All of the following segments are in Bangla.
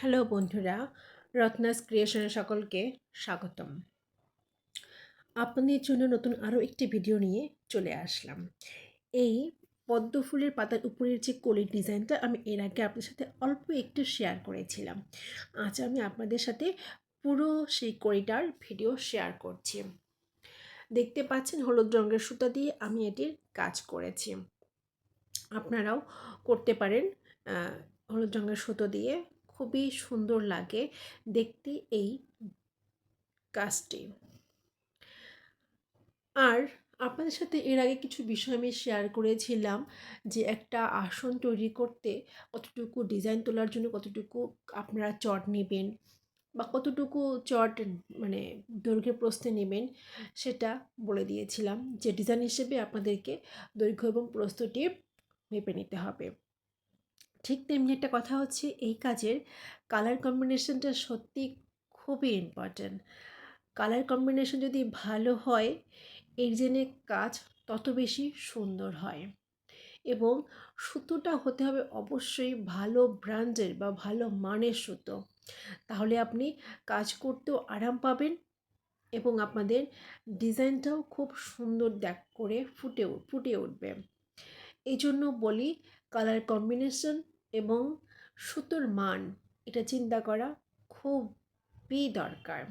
হ্যালো বন্ধুরা, রত্নাস ক্রিয়েশনে সকলকে স্বাগতম। আপনাদের জন্য নতুন আরও একটি ভিডিও নিয়ে চলে আসলাম। এই পদ্ম ফুলের পাতার উপরের যে কলির ডিজাইনটা আমি এর আগে আপনাদের সাথে অল্প একটু শেয়ার করেছিলাম। আজ আমি আপনাদের সাথে পুরো সেই কলিটার ভিডিও শেয়ার করছি। দেখতে পাচ্ছেন হলুদ রঙের সুতা দিয়ে আমি এটির কাজ করেছি। আপনারাও করতে পারেন হলুদ রঙের সুতো দিয়ে। খুবই সুন্দর লাগে দেখতে এই কাজটি। আর আপনাদের সাথে এর আগে কিছু বিষয় আমি শেয়ার করেছিলাম যে একটা আসন তৈরি করতে কতটুকু ডিজাইন তোলার জন্য কতটুকু আপনারা চট নেবেন বা কতটুকু চট মানে দৈর্ঘ্য প্রস্থে নেবেন সেটা বলে দিয়েছিলাম, যে ডিজাইন হিসেবে আপনাদেরকে দৈর্ঘ্য এবং প্রস্থটি মেপে নিতে হবে। ঠিক তেমনি একটা কথা হচ্ছে, এই কাজের কালার কম্বিনেশনটা সত্যি খুবই ইম্পর্ট্যান্ট। কালার কম্বিনেশন যদি ভালো হয়, এর জন্যে কাজ তত বেশি সুন্দর হয়। এবং সুতোটা হতে হবে অবশ্যই ভালো ব্র্যান্ডের বা ভালো মানের সুতো, তাহলে আপনি কাজ করতেও আরাম পাবেন এবং আপনাদের ডিজাইনটাও খুব সুন্দর করে ফুটে উঠবে। এই জন্য বলি, কালার কম্বিনেশন এবং সুতোর মান এটা চিন্তা করা খুবই দরকার।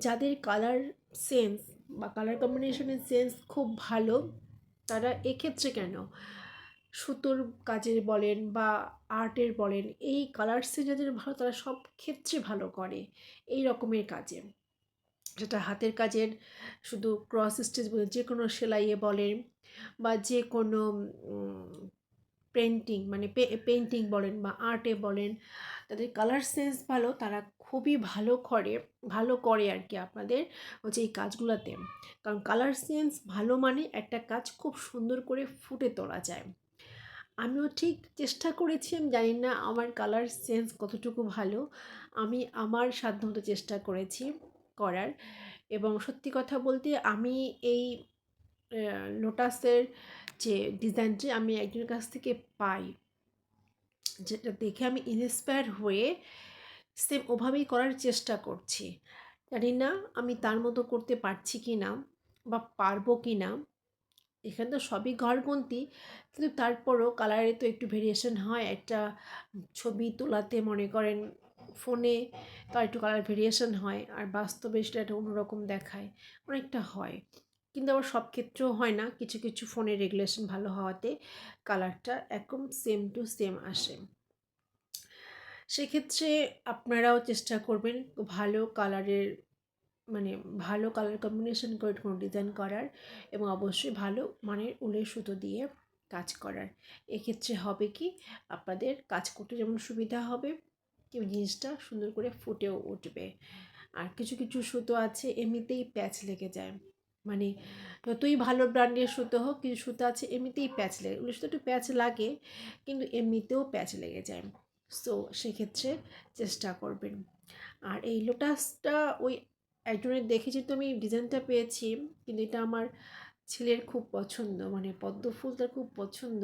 যাদের কালার সেন্স বা কালার কম্বিনেশনের সেন্স খুব ভালো, তারা এক্ষেত্রে কেন সুতোর কাজের বলেন বা আর্টের বলেন, এই কালার সেন্স যাদের ভালো তারা সব ক্ষেত্রে ভালো করে এই রকমের কাজে। সেটা হাতের কাজের শুধু ক্রস স্টিচ বলে, যে কোনো সেলাইয়ে বলেন বা যে কোনো পেন্টিং মানে পেন্টিং বলেন বা আর্টে বলেন, তাদের কালার সেন্স ভালো, তারা খুবই ভালো করে আর কি আপনাদের হচ্ছে এই কাজগুলোতে। কারণ কালার সেন্স ভালো মানে একটা কাজ খুব সুন্দর করে ফুটে তোলা যায়। আমিও ঠিক চেষ্টা করেছি, আমি জানি না আমার কালার সেন্স কতটুকু ভালো, আমি আমার সাধ্যমতো চেষ্টা করেছি করার। এবং সত্যি কথা বলতে আমি এই লোটাসের যে ডিজাইনটি আমি একজনের কাছ থেকে পাই, যেটা দেখে আমি ইন্সপায়ার হয়ে সেম ওভাবেই করার চেষ্টা করছি। জানি না আমি তার মতো করতে পারছি কি না বা পারবো কি না। এখানে তো সবই ঘরগন্তি, কিন্তু তারপরও কালারে তো একটু ভেরিয়েশন হয়। একটা ছবি তোলাতে মনে করেন ফোনে তো একটু কালার ভেরিয়েশন হয়, আর বাস্তবে সেটা একটা অন্যরকম দেখায়, অনেকটা হয়। কিন্তু আবার সব ক্ষেত্রেও হয় না, কিছু কিছু ফোনের রেগুলেশন ভালো হওয়াতে কালারটা একদম সেম টু সেম আসে। সেক্ষেত্রে আপনারাও চেষ্টা করবেন ভালো কালারের মানে ভালো কালার কম্বিনেশন করে কোনো ডিজাইন করার, এবং অবশ্যই ভালো মানের উলের সুতো দিয়ে কাজ করার। এক্ষেত্রে হবে কি, আপনাদের কাজ করতে যেমন সুবিধা হবে, এবং জিনিসটা সুন্দর করে ফুটেও উঠবে। আর কিছু কিছু সুতো আছে এমনিতেই প্যাচ লেগে যায়, মানে যতই ভালো ব্র্যান্ডের সুতো হোক, কিছু সুতো আছে এমনিতেই প্যাচ লেগে, উলের সুতো একটু প্যাচ লাগে কিন্তু এমনিতেও প্যাচ লেগে যায়। সো সেক্ষেত্রে চেষ্টা করবেন। আর এই লোটাসটা ওই একজনের দেখেছি তো আমি ডিজাইনটা পেয়েছি, কিন্তু এটা আমার ছেলের খুব পছন্দ, মানে পদ্ম ফুল তার খুব পছন্দ,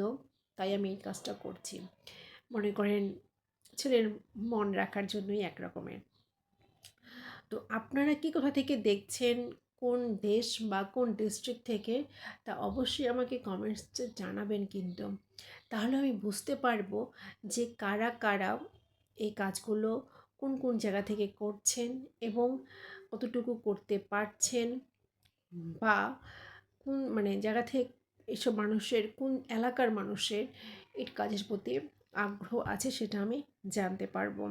তাই আমি এই কাজটা করছি। মনে করেন ছেলের মন রাখার জন্যই এক রকমের। তো আপনারা কি কোথা থেকে দেখছেন, কোন দেশ বা কোন ডিস্ট্রিক্ট থেকে, তা অবশ্যই আমাকে কমেন্টসে জানাবেন কিন্তু, তাহলে আমি বুঝতে পারবো যে কারা কারা এই কাজগুলো কোন কোন জায়গা থেকে করছেন এবং কতটুকু করতে পারছেন, বা কোন মানে জায়গা থেকে এসব মানুষের, কোন এলাকার মানুষের এই কাজের প্রতি আগ্রহ আছে সেটা আমি জানতে পারবো।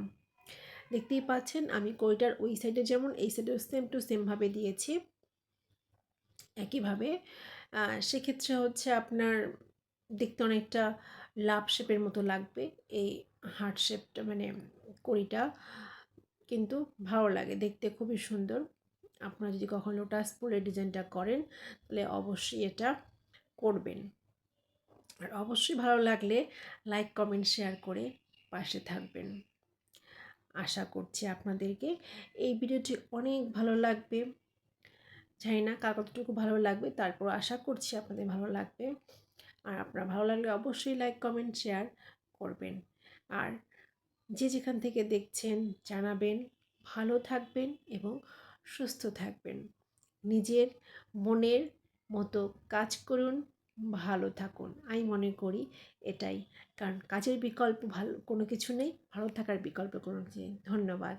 দেখতেই পাচ্ছেন আমি কইটার ওই সাইডে যেমন এই সাইডেও সেম টু সেমভাবে দিয়েছি একইভাবে। সেক্ষেত্রে হচ্ছে আপনার দেখতে অনেকটা লাভ শেপের মতো লাগবে এই হার্ট শেপটা, মানে কড়িটা কিন্তু ভালো লাগে দেখতে, খুবই সুন্দর। আপনারা যদি কখনো লোটাস ফুলের ডিজাইনটা করেন তাহলে অবশ্যই এটা করবেন। আর অবশ্যই ভালো লাগলে লাইক কমেন্ট শেয়ার করে পাশে থাকবেন। আশা করছি আপনাদেরকে এই ভিডিওটি অনেক ভালো লাগবে। জানি না কার কতটুকু ভালো লাগবে, তারপর আশা করছি আপনাদের ভালো লাগবে। আর আপনার ভালো লাগলে অবশ্যই লাইক কমেন্ট শেয়ার করবেন। আর যে যেখান থেকে দেখছেন জানাবেন। ভালো থাকবেন এবং সুস্থ থাকবেন। নিজের মনের মতো কাজ করুন, ভালো থাকুন। আমি মনে করি এটাই, কারণ কাজের বিকল্প ভালো কোনো কিছু নেই, ভালো থাকার বিকল্প কোনো কিছু নেই। ধন্যবাদ।